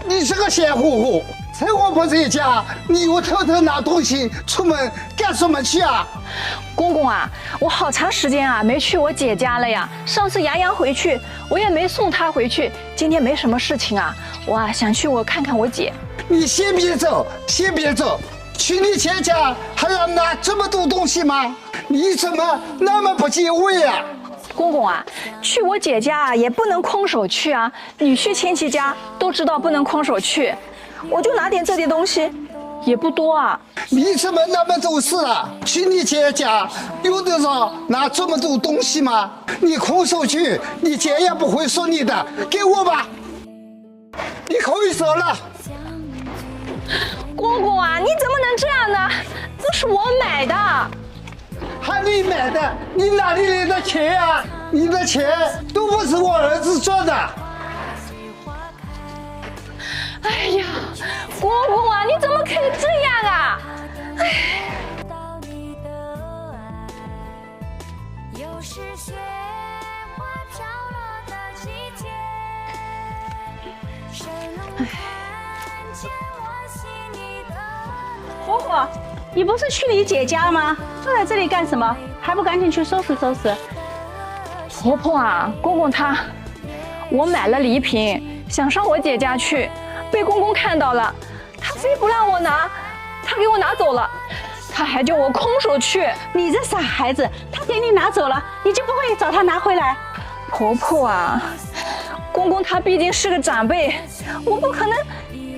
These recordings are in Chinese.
你是个闲乎乎，趁我不在家，你又偷偷拿东西出门干什么去啊？公公啊，我好长时间啊没去我姐家了呀。上次洋洋回去，我也没送她回去。今天没什么事情啊，我啊想去看看我姐。你先别走，先别走，去你姐家还要拿这么多东西吗？你怎么那么不敬畏啊？公公啊，去我姐家也不能空手去啊。你去亲戚家都知道不能空手去，我就拿点这点东西，也不多啊。你怎么那么懂事啊？去你姐家用得着拿这么多东西吗？你空手去，你姐也不会说你的。给我吧，你可以走了。公公啊，你怎么能这样呢？这是我买的。还你买的？你哪里来的钱啊？你的钱都不是我儿子赚的。哎呀，公公啊，你怎么可以这样啊？哎。火火，你不是去你姐家了吗？坐在这里干什么？还不赶紧去收拾收拾！婆婆啊，公公我买了礼品，想上我姐家去，被公公看到了，他非不让我拿，他给我拿走了，他还叫我空手去。你这傻孩子，他给你拿走了，你就不会找他拿回来？婆婆啊，公公他毕竟是个长辈，我不可能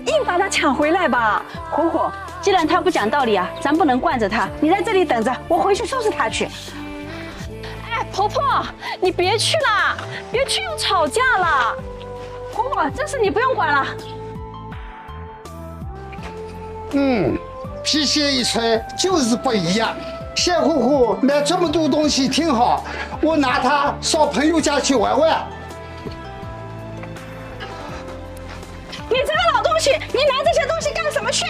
硬把他抢回来吧？火火，既然他不讲道理啊，咱不能惯着他。你在这里等着，我回去收拾他去。哎，婆婆，你别去了，别去又吵架了。火火，这事你不用管了。脾气一吹就是不一样。闲乎乎买这么多东西挺好，我拿它上朋友家去玩玩。你这个老东西，你拿这些东西干什么去？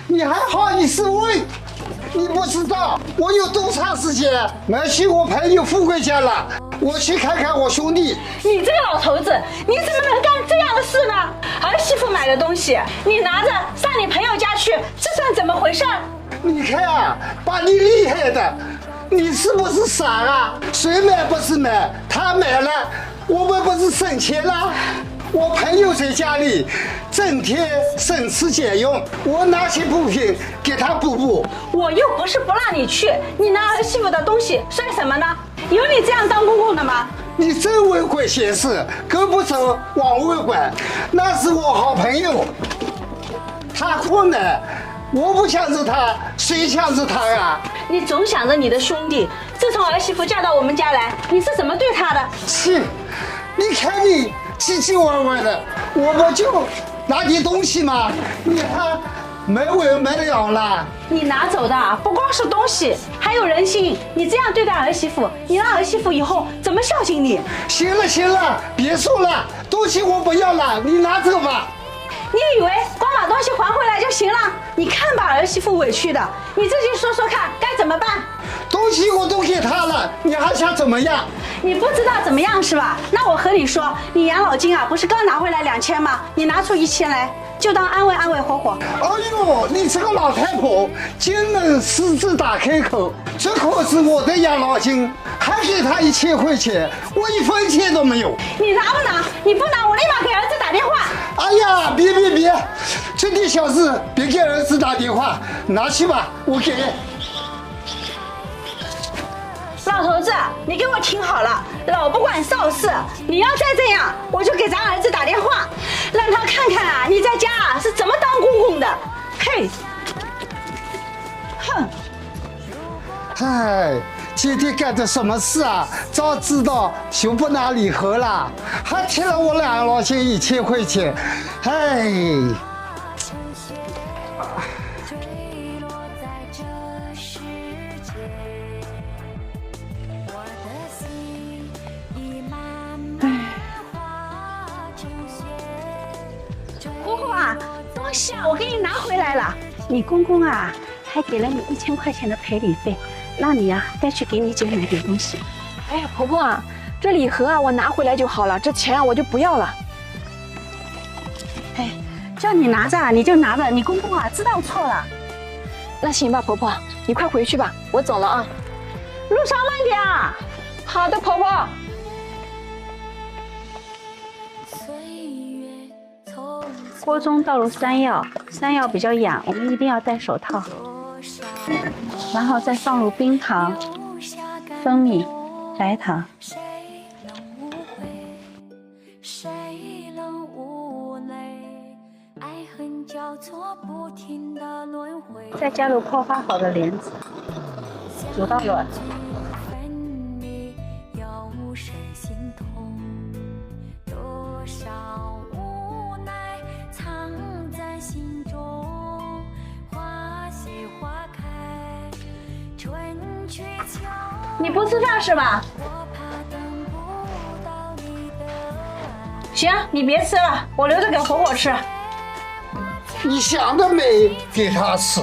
你还好意思问？你不知道我有多长时间没去我朋友富贵家了？我去看看我兄弟。你这个老头子，你怎么能干这样的事呢？儿媳妇买的东西，你拿着上你朋友家去，这算怎么回事？你看啊，把你厉害的，你是不是傻啊？谁买不是买，他买了，我们不是省钱了？我朋友在家里整天省吃俭用，我拿些补品给他补补。我又不是不让你去，你拿儿媳妇的东西算什么呢？有你这样当公公的吗？你真为管闲事，跟不走往外管。那是我好朋友，他困难，我不想着他，谁想着他呀？你总想着你的兄弟，自从儿媳妇嫁到我们家来，你是怎么对他的？是，你看你唧唧歪歪的，我不就拿点东西吗？你还没完没了了。你拿走的不光是东西，还有人心。你这样对待儿媳妇，你让儿媳妇以后怎么孝敬你？行了行了，别说了，东西我不要了，你拿走吧。你以为光把东西还回来就行了？你看把儿媳妇委屈的，你自己说说看该怎么办？东西我都给他了，你还想怎么样？你不知道怎么样是吧？那我和你说，你养老金啊，不是刚拿回来2000吗？你拿出1000来，就当安慰安慰火火。哎呦，你这个老太婆，竟能狮子大开口！这可是我的养老金，还给他1000块钱，我1分钱都没有。你拿不拿？你不拿，我立马给儿子打电话。哎呀，别，这点小事别给儿子打电话，拿去吧，我给。老头子，你给我听好了，老不管少事，你要再这样，我就给咱儿子打电话，让他看看啊，你在家啊是怎么当公公的。嘿，哼！哎，今天干的什么事啊？早知道就不拿礼盒了，还贴了我养老金1000块钱。哎。火火啊，东西啊我给你拿回来了，你公公啊还给了你1000块钱的赔礼费，让你啊再去给你姐买点东西。哎呀，婆婆啊，这礼盒啊我拿回来就好了，这钱啊我就不要了。哎，叫你拿着你就拿着，你公公啊知道错了。那行吧，婆婆，你快回去吧，我走了啊。路上慢点啊。好的，婆婆。锅中倒入山药，山药比较痒，我们一定要戴手套。然后再放入冰糖、蜂蜜、白糖。再加入泡发好的莲子，煮到软。你不吃饭是吧？行，你别吃了，我留着给火火吃。你想得美，给他吃。